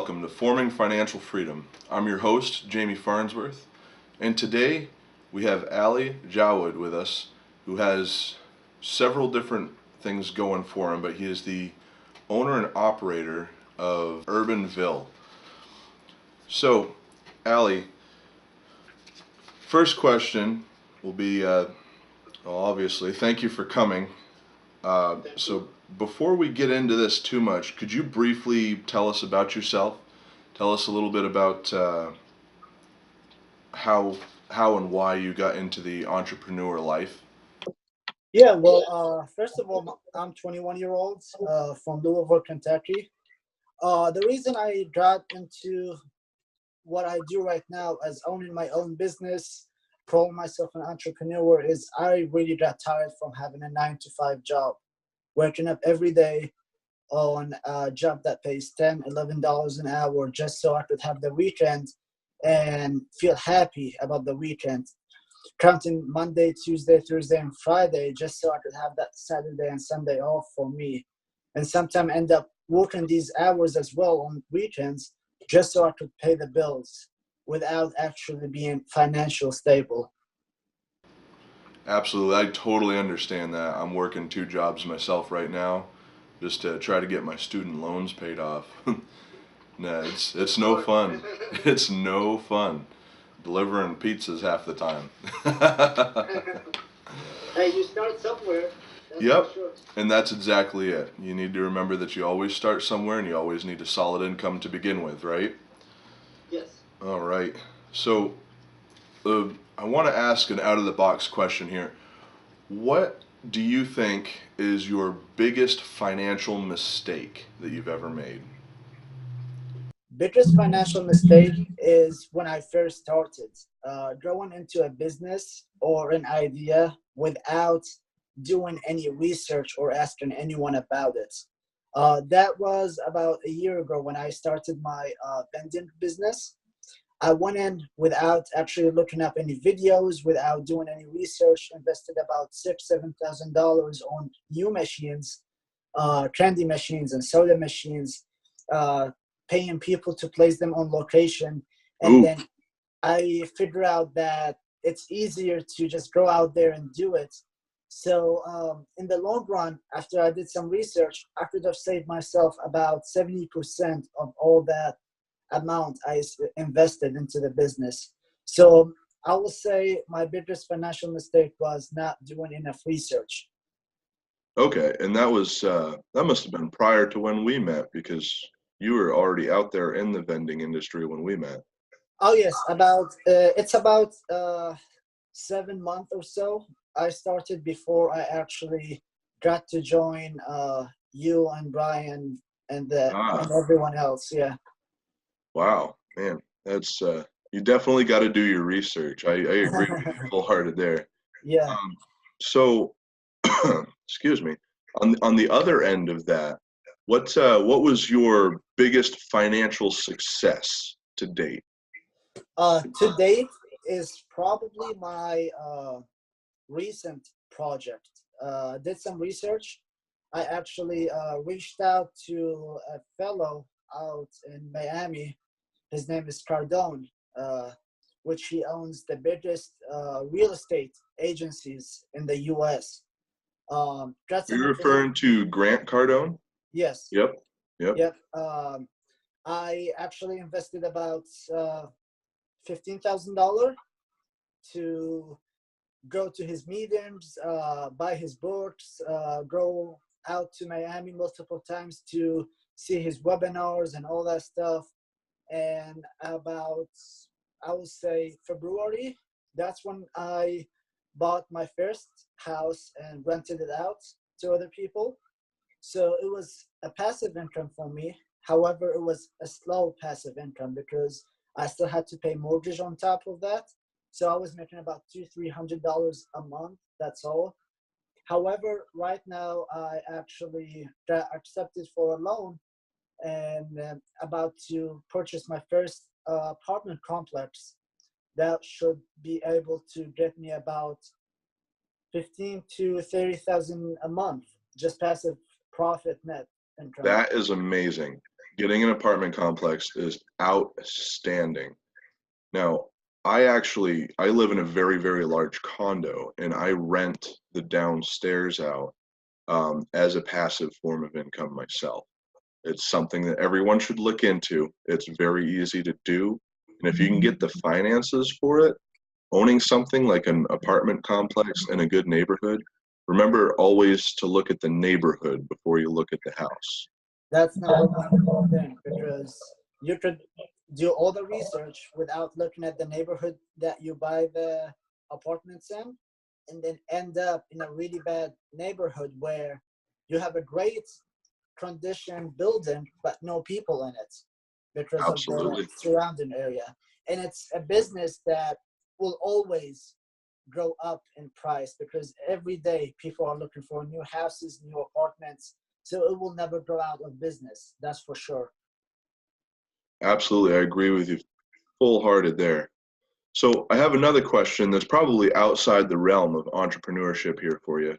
welcome to Forming Financial Freedom. I'm your host, Jamie Farnsworth, and today we have Ali Jawad with us, who has several different things going for him, but he is the owner and operator of Urbanville. So, Ali, first question will be, obviously, thank you for coming. So before we get into this too much, could you briefly tell us about yourself? Tell us a little bit about how and why you got into the entrepreneur life. Yeah, well, first of all, I'm 21-year-old from Louisville, Kentucky. The reason I got into what I do right now as owning my own business, calling myself an entrepreneur, is I really got tired from having a 9-to-5 job, waking up every day on a job that pays $10, $11 an hour just so I could have the weekend and feel happy about the weekend. Counting Monday, Tuesday, Thursday, and Friday just so I could have that Saturday and Sunday off for me. And sometimes end up working these hours as well on weekends just so I could pay the bills without actually being financially stable. Absolutely, I totally understand that. I'm working 2 jobs myself right now, just to try to get my student loans paid off. Nah, it's no fun. It's no fun. Delivering pizzas half the time. Hey, you start somewhere. Yep, and that's exactly it. You need to remember that you always start somewhere and you always need a solid income to begin with, right? Yes. All right. So, I want to ask an out of the box question here. What do you think is your biggest financial mistake that you've ever made? Biggest financial mistake is when I first started going into a business or an idea without doing any research or asking anyone about it. That was about a year ago when I started my vending business. I went in without actually looking up any videos, without doing any research, invested about $6,000-7,000 on new machines, candy machines and soda machines, uh, paying people to place them on location. And Ooh, then I figure out that it's easier to just go out there and do it. So in the long run, after I did some research, I could have saved myself about 70% of all that amount I invested into the business. So I will say my biggest financial mistake was not doing enough research. okay. And that must have been prior to when we met because you were already out there in the vending industry when we met. Oh yes, about it's about 7 months or so. I started before I actually got to join you and Brian and Ah, everyone else. Yeah. wow, man. That's you definitely got to do your research. I agree with you full hearted there. Yeah. Um, so, excuse me. On the other end of that, what was your biggest financial success to date? To date is probably my recent project. Did some research. I actually reached out to a fellow out in Miami. His name is Cardone, which he owns the biggest real estate agencies in the U.S. Got Are some you information. referring to Grant Cardone? Yes. Yep. Yep. Yep. I actually invested about $15,000 to go to his meetings, buy his books, go out to Miami multiple times to see his webinars and all that stuff. And about, I would say, February, that's when I bought my first house and rented it out to other people. So it was a passive income for me. However, it was a slow passive income because I still had to pay mortgage on top of that. So I was making about $200-300 a month. That's all. However, right now I actually got accepted for a loan and about to purchase my first apartment complex that should be able to get me about 15 to 30,000 a month, just passive profit net income. That is amazing. Getting an apartment complex is outstanding. Now, I live in a very, very large condo, and I rent the downstairs out as a passive form of income myself. It's something that everyone should look into. It's very easy to do. And if you can get the finances for it, owning something like an apartment complex in a good neighborhood, remember always to look at the neighborhood before you look at the house. That's number one thing, because you could do all the research without looking at the neighborhood that you buy the apartments in, and then end up in a really bad neighborhood where you have a great condition building but no people in it because of the Absolutely. surrounding area. And it's a business that will always go up in price because every day people are looking for new houses, new apartments, so it will never go out of business, that's for sure. Absolutely. I agree with you full hearted there. So I have another question that's probably outside the realm of entrepreneurship here for you.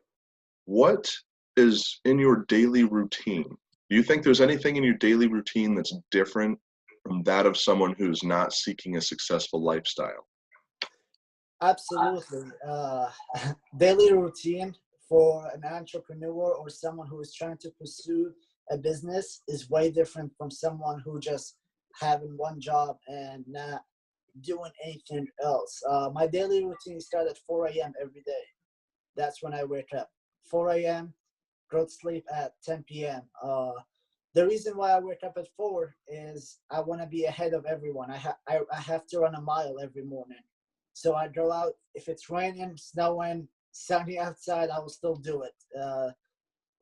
What is in your daily routine? Do you think there's anything in your daily routine that's different from that of someone who's not seeking a successful lifestyle? Absolutely. Daily routine for an entrepreneur or someone who is trying to pursue a business is way different from someone who just having one job and not doing anything else. My daily routine starts at 4 a.m. every day. That's when I wake up. 4 a.m., go to sleep at 10 p.m. The reason why I wake up at 4 is I want to be ahead of everyone. I have to run a mile every morning. So I go out. If it's raining, snowing, sunny outside, I will still do it.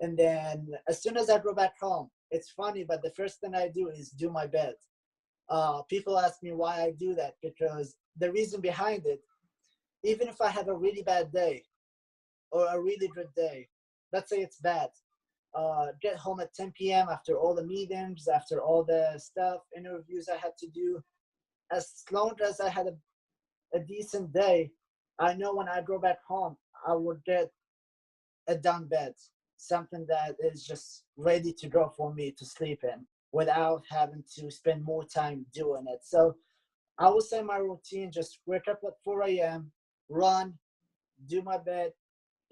And then as soon as I go back home, it's funny, but the first thing I do is do my bed. People ask me why I do that because the reason behind it, even if I have a really bad day or a really good day, let's say it's bad, get home at 10 p.m. after all the meetings, after all the stuff, interviews I had to do. As long as I had a decent day, I know when I go back home, I would get a done bed, something that is just ready to go for me to sleep in without having to spend more time doing it. So I would say my routine just wake up at 4 a.m., run, do my bed,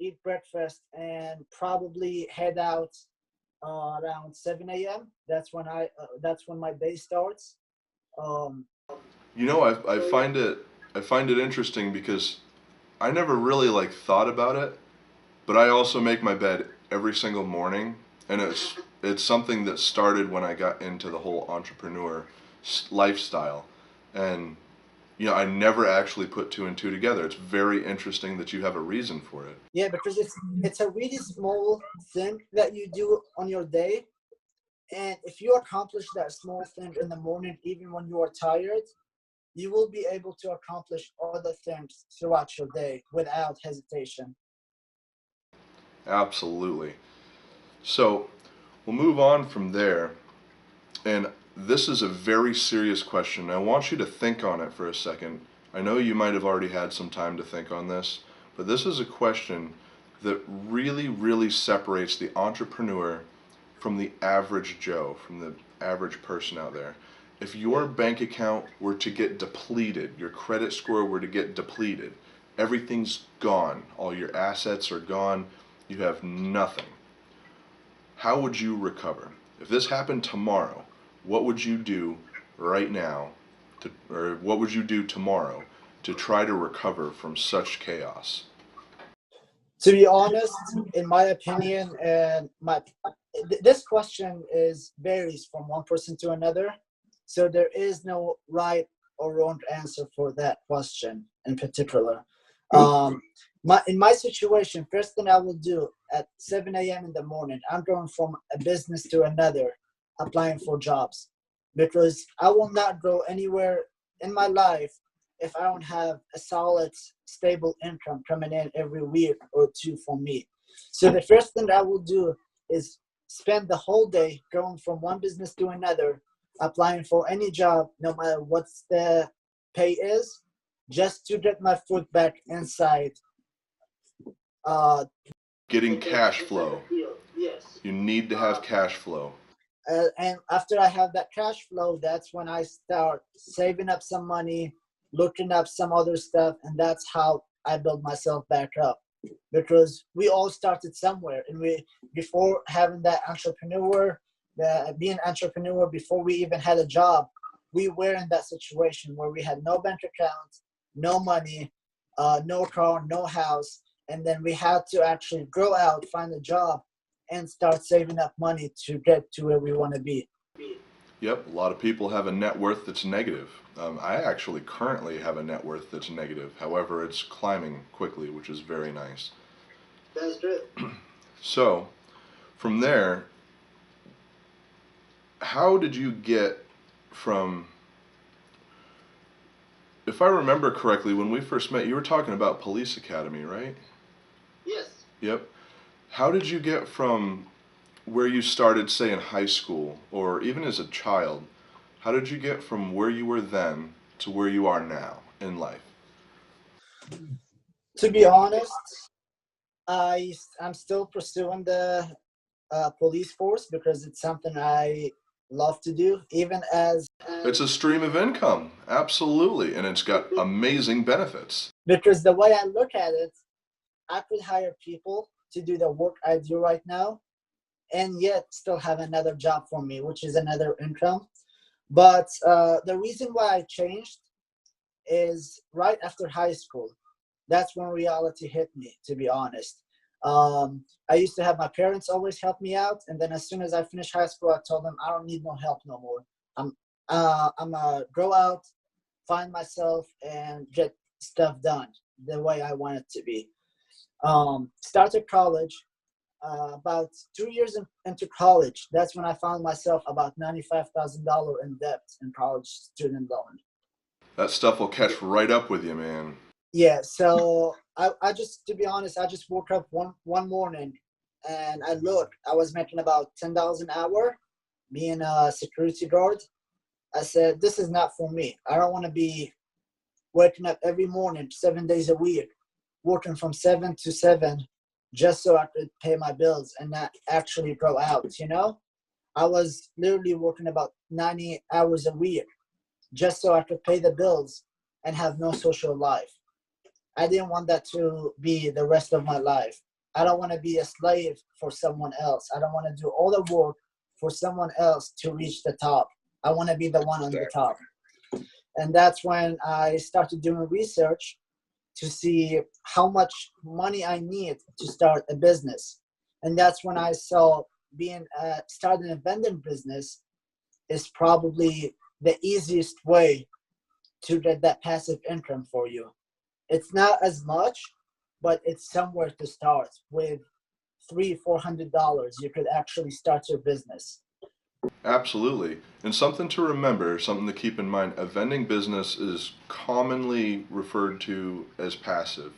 eat breakfast, and probably head out around 7 a.m. That's when my day starts. Um, You know, I find it interesting because I never really like thought about it, but I also make my bed every single morning, and it's something that started when I got into the whole entrepreneur lifestyle, and you know, I never actually put two and two together. It's very interesting that you have a reason for it. yeah, because it's a really small thing that you do on your day, and if you accomplish that small thing in the morning, even when you are tired, you will be able to accomplish other things throughout your day without hesitation. Absolutely. So we'll move on from there, and this is a very serious question. I want you to think on it for a second. I know you might have already had some time to think on this, but this is a question that really, really separates the entrepreneur from the average Joe, from the average person out there. If your bank account were to get depleted, your credit score were to get depleted, everything's gone, all your assets are gone, you have nothing. How would you recover? If this happened tomorrow, what would you do right now or what would you do tomorrow to try to recover from such chaos? To be honest, in my opinion, and this question is varies from one person to another, so there is no right or wrong answer for that question in particular. Um, in my situation, first thing I will do at 7 a.m. in the morning, I'm going from a business to another, applying for jobs, because I will not go anywhere in my life if I don't have a solid, stable income coming in every week or two for me. So the first thing I will do is spend the whole day going from one business to another, applying for any job, no matter what the pay is, just to get my foot back inside. Uh, Getting cash flow. You need to have cash flow. And after I have that cash flow, that's when I start saving up some money, looking up some other stuff, and that's how I build myself back up. Because we all started somewhere, and we before having that entrepreneur, being entrepreneur before we even had a job, we were in that situation where we had no bank account, no money, no car, no house, and then we had to actually go out, find a job, and start saving up money to get to where we want to be. Yep, a lot of people have a net worth that's negative. I actually currently have a net worth that's negative. However, it's climbing quickly, which is very nice. That's good. So, from there, how did you get from, if I remember correctly, when we first met, you were talking about police academy, right? Yes. Yep. How did you get from where you started, say, in high school, or even as a child, how did you get from where you were then to where you are now in life? To be honest, I'm still pursuing the police force because it's something I love to do, even as It's a stream of income, absolutely, and it's got amazing benefits. because the way I look at it, I could hire people to do the work I do right now, and yet still have another job for me, which is another income. But the reason why I changed is right after high school. That's when reality hit me, to be honest. I used to have my parents always help me out, and then as soon as I finished high school, I told them I don't need no help no more. I'm a go out, find myself, and get stuff done the way I want it to be. Started college. About 2 years into college, that's when I found myself about $95,000 in debt in college student loan. That stuff will catch right up with you, man. Yeah, so I just, to be honest, I just woke up one morning and I was making about $10 an hour, being a security guard. I said, this is not for me. I don't want to be waking up every morning, 7 days a week, working from 7 to 7 just so I could pay my bills and not actually go out. I was literally working about 90 hours a week just so I could pay the bills and have no social life. I didn't want that to be the rest of my life. I don't want to be a slave for someone else. I don't want to do all the work for someone else to reach the top. I want to be the one on the top. And that's when I started doing research to see how much money I need to start a business. And that's when I saw being starting a vending business is probably the easiest way to get that passive income for you. It's not as much, but it's somewhere to start with. $300-400 you could actually start your business. Absolutely. And something to remember, something to keep in mind, a vending business is commonly referred to as passive,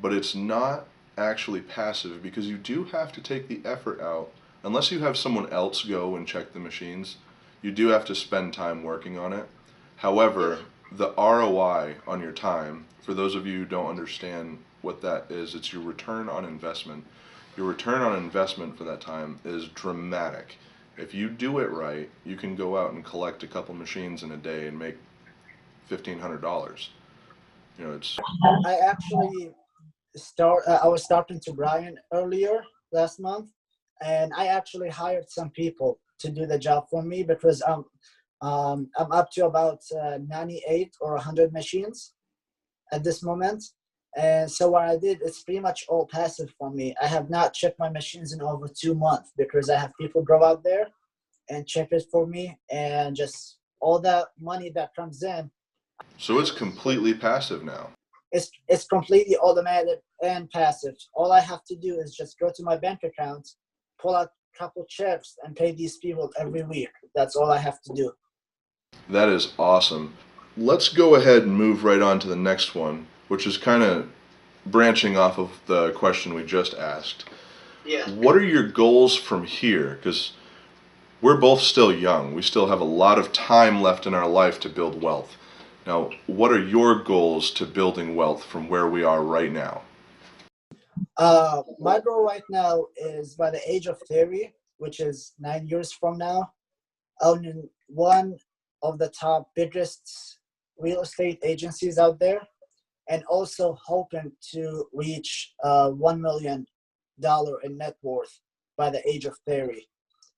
but it's not actually passive because you do have to take the effort out. Unless you have someone else go and check the machines, you do have to spend time working on it. However, the ROI on your time, for those of you who don't understand what that is, it's your return on investment. Your return on investment for that time is dramatic. If you do it right, you can go out and collect a couple machines in a day and make $1,500. It's I actually I was talking to Brian earlier last month, and I actually hired some people to do the job for me because I'm up to about 98 or 100 machines at this moment. And so what I did, it's pretty much all passive for me. I have not checked my machines in over 2 months because I have people go out there and check it for me, and just all that money that comes in, so it's completely passive now. it's completely automatic and passive. All I have to do is just go to my bank account, pull out a couple checks, and pay these people every week. That's all I have to do. That is awesome. Let's go ahead and move right on to the next one, which is kind of branching off of the question we just asked. Yeah. What are your goals from here? Because we're both still young. We still have a lot of time left in our life to build wealth. Now, what are your goals to building wealth from where we are right now? My goal right now is by the age of 30. which is 9 years from now, owning one of the top biggest real estate agencies out there, and also hoping to reach $1 million in net worth by the age of 30.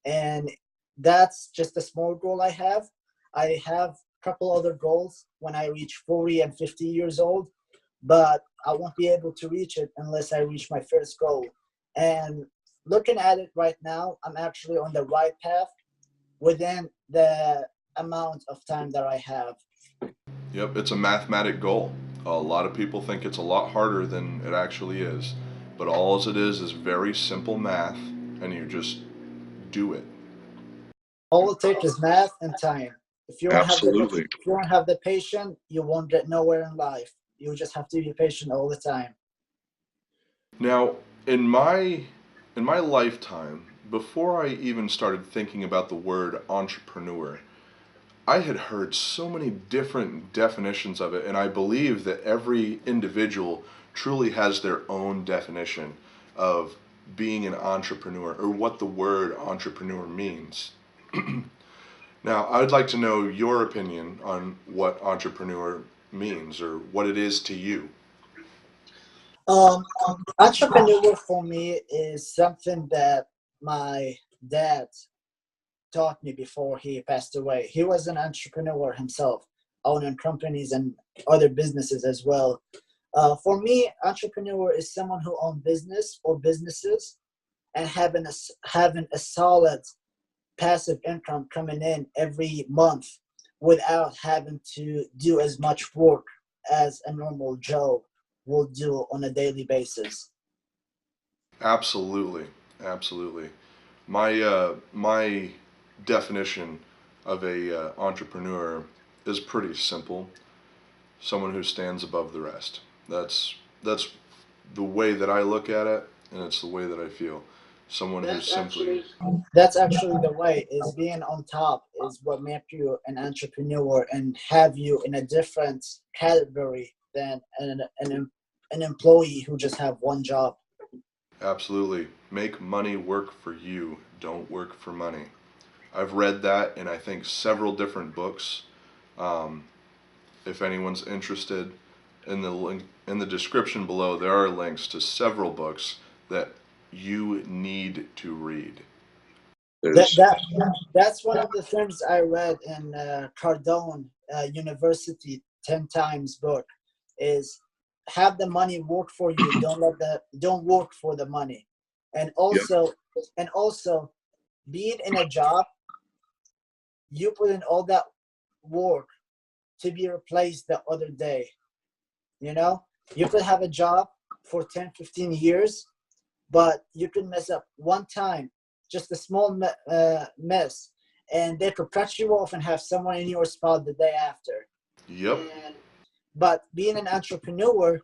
And that's just a small goal I have. I have a couple other goals when I reach 40 and 50 years old, but I won't be able to reach it unless I reach my first goal. And looking at it right now, I'm actually on the right path within the amount of time that I have. Yep, it's a mathematic goal. A lot of people think it's a lot harder than it actually is, but all it is very simple math, and you just do it. All it takes is math and time. Absolutely. If you don't have the patience, you won't get nowhere in life. You just have to be patient all the time. Now, in my lifetime, before I even started thinking about the word entrepreneur, I had heard so many different definitions of it, and I believe that every individual truly has their own definition of being an entrepreneur or what the word entrepreneur means. Now, I'd like to know your opinion on what entrepreneur means or what it is to you. Um, Entrepreneur for me is something that my dad taught me before he passed away. He was an entrepreneur himself, owning companies and other businesses as well. For me, entrepreneur is someone who owns business or businesses and having a solid passive income coming in every month without having to do as much work as a normal Joe will do on a daily basis. Absolutely, absolutely. My definition of a entrepreneur is pretty simple. Someone who stands above the rest. That's the way that I look at it, and it's the way that I feel. Someone who's simply That's actually the way, is being on top is what makes you an entrepreneur and have you in a different category than an employee who just have one job. absolutely make money work for you. Don't work for money. I've read that in I think several different books. Um, if anyone's interested, in the link in the description below, there are links to several books that you need to read. That There's that that's one of the things I read in Cardone University 10 times book is have the money work for you. Don't work for the money, and Yep. also being in a job, you put in all that work to be replaced the other day. You know, you could have a job for 10, 15 years, but you could mess up one time, just a small mess, and they could cut you off and have someone in your spot the day after. Yep. But being an entrepreneur,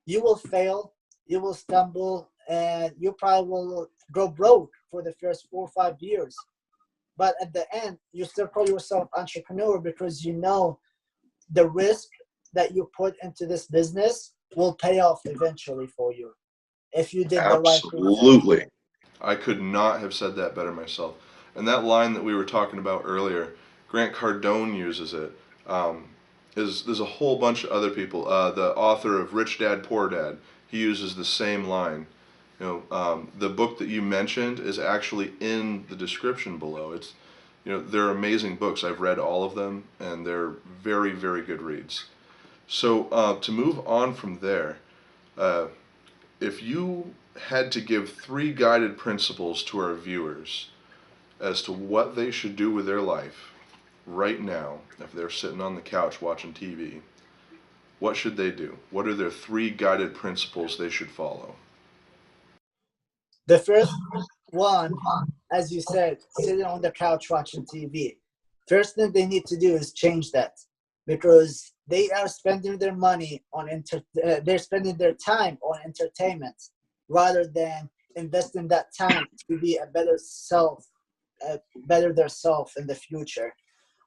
you will fail, you will stumble, and you probably will go broke for the first 4 or 5 years. But at the end, you still call yourself entrepreneur because you know the risk that you put into this business will pay off eventually for you if you did the right thing at the Absolutely. beginning. I could not have said that better myself. And that line that we were talking about earlier, Grant Cardone uses it. Um, there's a whole bunch of other people. The author of Rich Dad Poor Dad, he uses the same line. The book that you mentioned is actually in the description below. They're amazing books. I've read all of them, and they're very, very good reads. So to move on from there, uh, if you had to give 3 guided principles to our viewers as to what they should do with their life right now, if they're sitting on the couch watching TV, what should they do? What are their 3 guided principles they should follow? The first one, as you said, sitting on the couch watching TV. First thing they need to do is change that because they are spending their money on they're spending their time on entertainment rather than investing that time to be a better self, better their self in the future.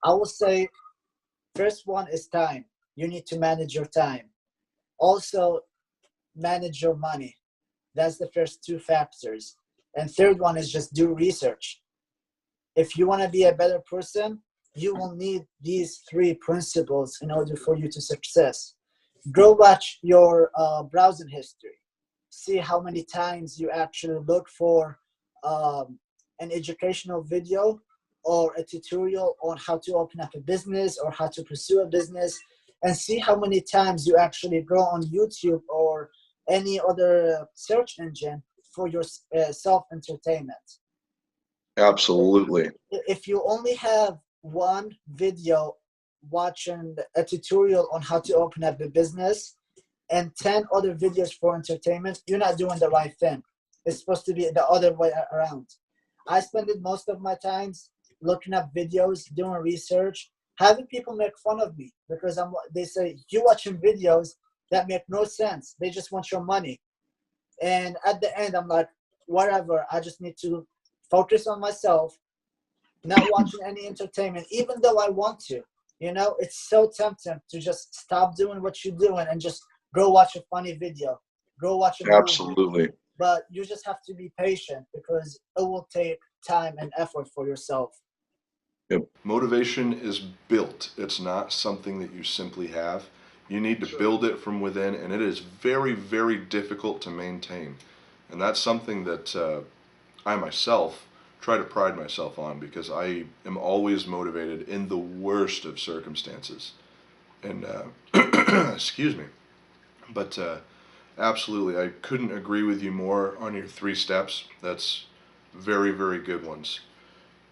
I will say first one is time. You need to manage your time. Also, manage your money. That's the first two factors. And third one is just do research. If you want to be a better person, you will need these three principles in order for you to success. Go watch your browsing history. See how many times you actually look for an educational video or a tutorial on how to open up a business or how to pursue a business, and see how many times you actually go on YouTube or any other search engine for your self-entertainment. Absolutely. If you only have one video watching a tutorial on how to open up a business and 10 other videos for entertainment, you're not doing the right thing. It's supposed to be the other way around. I spend most of my times looking up videos, doing research, having people make fun of me because they say, you're watching videos that make no sense. They just want your money. And at the end, I'm like, whatever, I just need to focus on myself, not watching any entertainment, even though I want to. You know, it's so tempting to just stop doing what you're doing and just go watch a funny video, go watch a movie. Absolutely. But you just have to be patient because it will take time and effort for yourself. Yep. Motivation is built. It's not something that you simply have. You need to build it from within, and it is very, very difficult to maintain. And that's something that I myself try to pride myself on, because I am always motivated in the worst of circumstances. And excuse me. But absolutely, I couldn't agree with you more on your 3 steps. That's very, very good ones.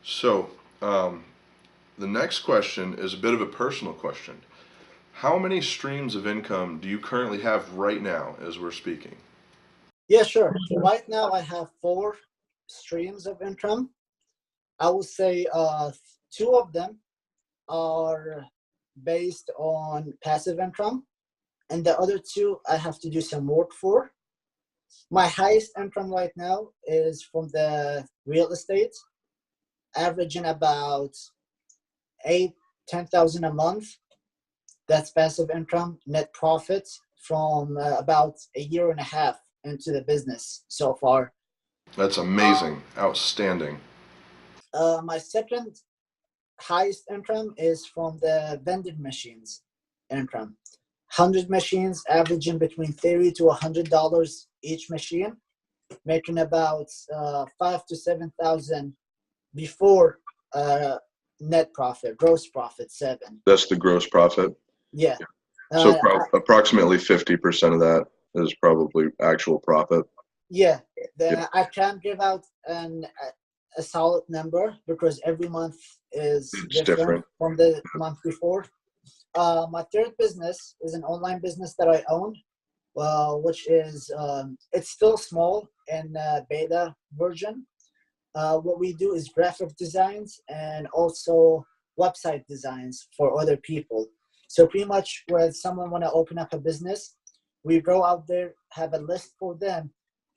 So, the next question is a bit of a personal question. How many streams of income do you currently have right now as we're speaking? Yeah, sure. Right now I have 4 streams of income. I would say 2 of them are based on passive income, and the other 2 I have to do some work for. My highest income right now is from the real estate, averaging about 10,000 a month. That's passive income, net profit from about a year and a half into the business so far. That's amazing. Outstanding. My second highest income is from the vending machines income. 100 machines, averaging between $30 to $100 each machine, making about 5 to 7,000 before net profit, gross profit 7. That's the gross profit. Yeah. So approximately 50% of that is probably actual profit. Yeah. I can't give out a solid number because every month is different from the month before. My third business is an online business that I own, which is it's still small in beta version. What we do is graphic designs and also website designs for other people. So pretty much when someone want to open up a business, we go out there, have a list for them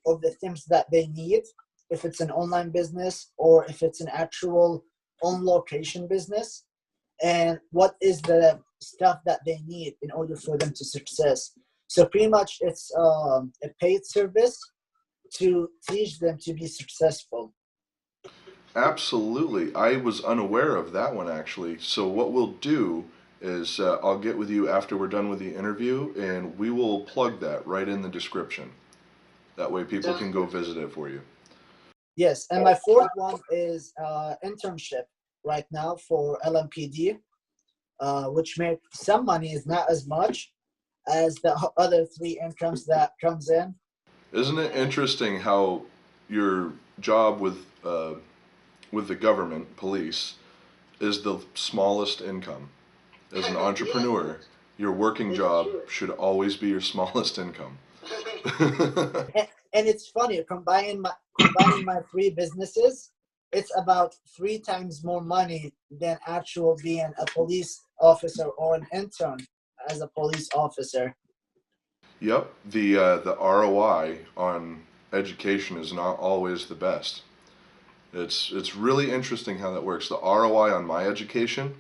of the things that they need, if it's an online business or if it's an actual on location business, and what is the stuff that they need in order for them to success. So pretty much it's a paid service to teach them to be successful. Absolutely. I was unaware of that one, actually. So what we'll do is I'll get with you after we're done with the interview, and we will plug that right in the description. That way people can go visit it for you. Yes, and my fourth one is internship right now for LMPD, which make some money, is not as much as the other 3 incomes that comes in. Isn't it interesting how your job with the government, police, is the smallest income? As an entrepreneur, your working job should always be your smallest income. And it's funny, combining my 3 businesses, it's about 3 times more money than actual being a police officer or an intern as a police officer. Yep, the ROI on education is not always the best. It's really interesting how that works. The ROI on my education,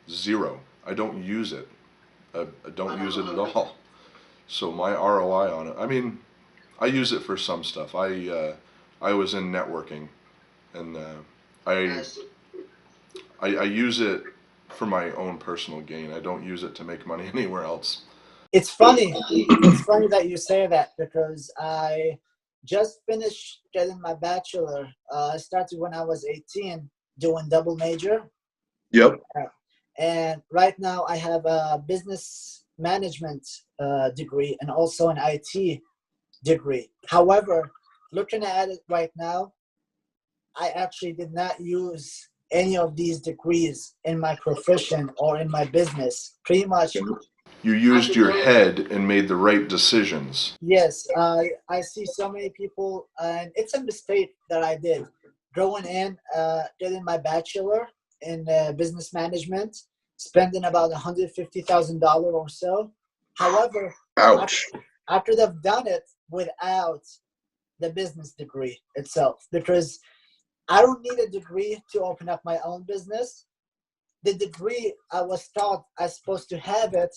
0. I don't use it. I don't use it at all. So my ROI on it, I mean, I use it for some stuff. I I was in networking, and I I use it for my own personal gain. I don't use it to make money anywhere else. It's funny. It's funny that you say that because I just finished getting my bachelor. I started when I was 18 doing double major. Yep. And right now I have a business management degree and also an IT degree. However, looking at it right now, I actually did not use any of these degrees in my profession or in my business. Pretty much, You used your head and made the right decisions. yes. I see so many people, and it's a mistake that I did. Going in, getting my bachelor in business management, spending about $150,000 or so. However, Ouch. I could have done it without the business degree itself because I don't need a degree to open up my own business. The degree I was taught I'm supposed to have it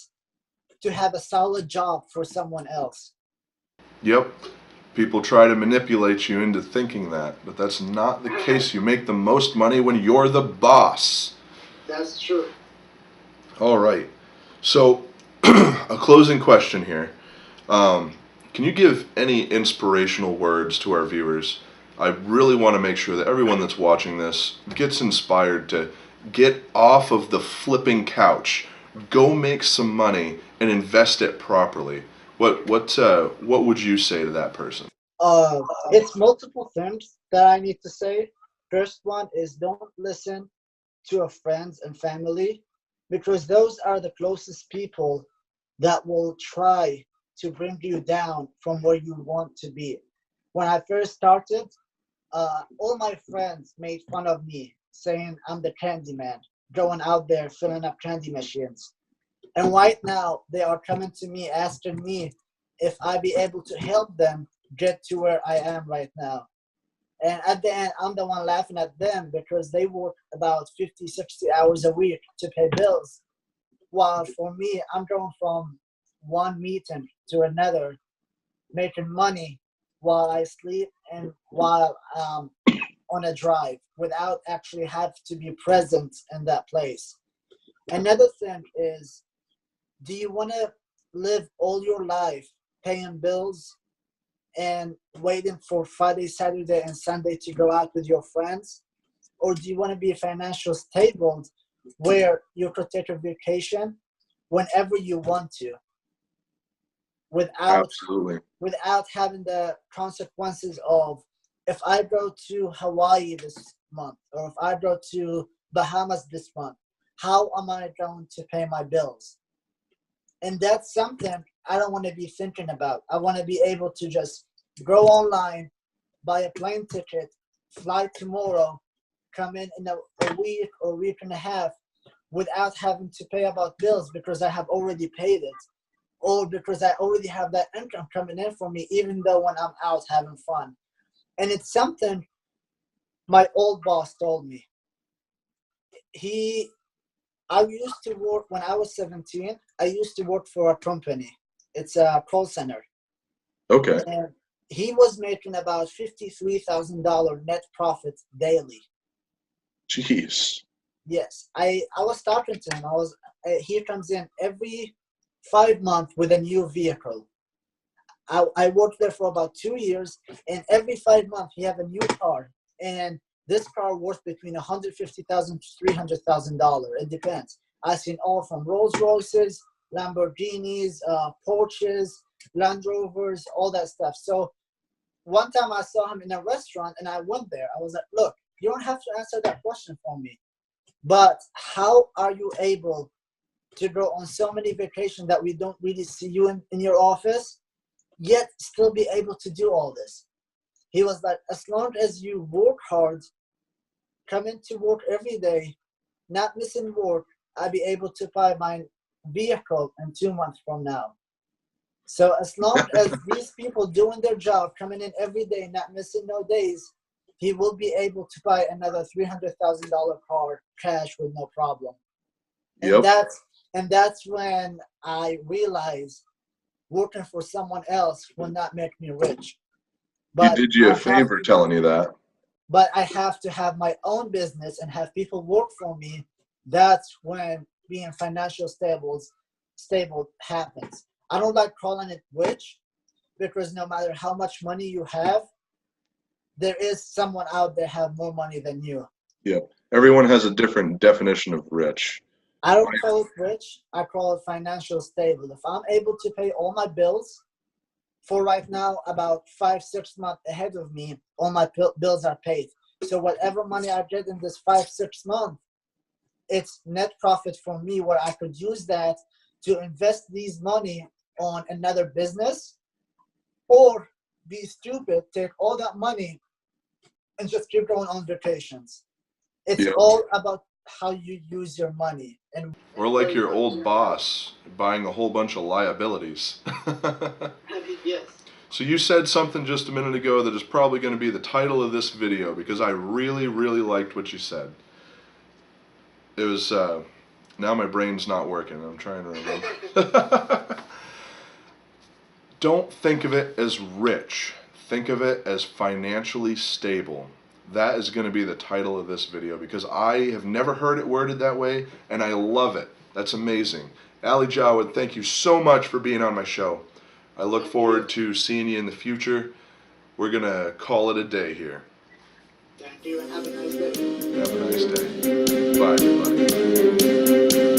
to have a solid job for someone else. Yep. People try to manipulate you into thinking that, but that's not the case. You make the most money when you're the boss. That's true. All right. So, a closing question here. Can you give any inspirational words to our viewers? I really want to make sure that everyone that's watching this gets inspired to get off of the flipping couch, go make some money, and invest it properly. What would you say to that person? It's multiple things that I need to say. First one is don't listen to your friends and family because those are the closest people that will try to bring you down from where you want to be. When I first started, all my friends made fun of me, saying I'm the candy man, going out there filling up candy machines. And right now, they are coming to me asking me if I be able to help them get to where I am right now. And at the end, I'm the one laughing at them because they work about 50, 60 hours a week to pay bills. While for me, I'm going from one meeting to another, making money while I sleep and while on a drive without actually have to be present in that place. Another thing is, do you want to live all your life paying bills and waiting for Friday, Saturday, and Sunday to go out with your friends? Or do you want to be financially stable where you could take a vacation whenever you want to without Absolutely. without having the consequences of if I go to Hawaii this month or if I go to Bahamas this month, how am I going to pay my bills? And that's something I don't want to be thinking about. I want to be able to just go online, buy a plane ticket, fly tomorrow, come in a week or week and a half without having to pay about bills because I have already paid it or because I already have that income coming in for me, even though when I'm out having fun. And it's something my old boss told me. I used to work when I was 17. I used to work for a company. It's a call center. Okay. And he was making about $53,000 net profit daily. Jeez. Yes, I was talking to him. He comes in every 5 months with a new vehicle. I worked there for about 2 years, and every 5 months he have a new car, and this car worth between $150,000 to $300,000. It depends. I've seen all from Rolls Royces, Lamborghinis, Porsches, Land Rovers, all that stuff. So one time I saw him in a restaurant, and I went there. I was like, "Look, you don't have to answer that question for me, but how are you able to go on so many vacations that we don't really see you in your office, yet still be able to do all this?" He was like, "As long as you work hard, come into work every day, not missing work, I'll be able to buy my vehicle in 2 months from now." So as long as these people doing their job, coming in every day, not missing no days, he will be able to buy another $300,000 car cash with no problem. And Yep. that's when I realized working for someone else will not make me rich. He But did you I a have favor telling you that. but I have to have my own business and have people work for me. That's when being stable happens. I don't like calling it rich, because no matter how much money you have, there is someone out there have more money than you. Yep. Everyone has a different definition of rich. I don't call it rich. I call it financial stable. If I'm able to pay all my bills, for right now, about 5-6 months ahead of me, all my bills are paid. So whatever money I get in this 5-6 months, it's net profit for me, where I could use that to invest these money on another business, or be stupid, take all that money and just keep going on vacations. It's Yep. all about how you use your money. And Or like your old boss buying a whole bunch of liabilities. yes. So you said something just a minute ago that is probably going to be the title of this video, because I really, really liked what you said. It was, now my brain's not working. I'm trying to remember. Don't think of it as rich. Think of it as financially stable. That is going to be the title of this video, because I have never heard it worded that way, and I love it. That's amazing. Ali Jawad, thank you so much for being on my show. I look forward to seeing you in the future. We're going to call it a day here. Thank you, and have a nice day. Have a nice day. Bye, everybody.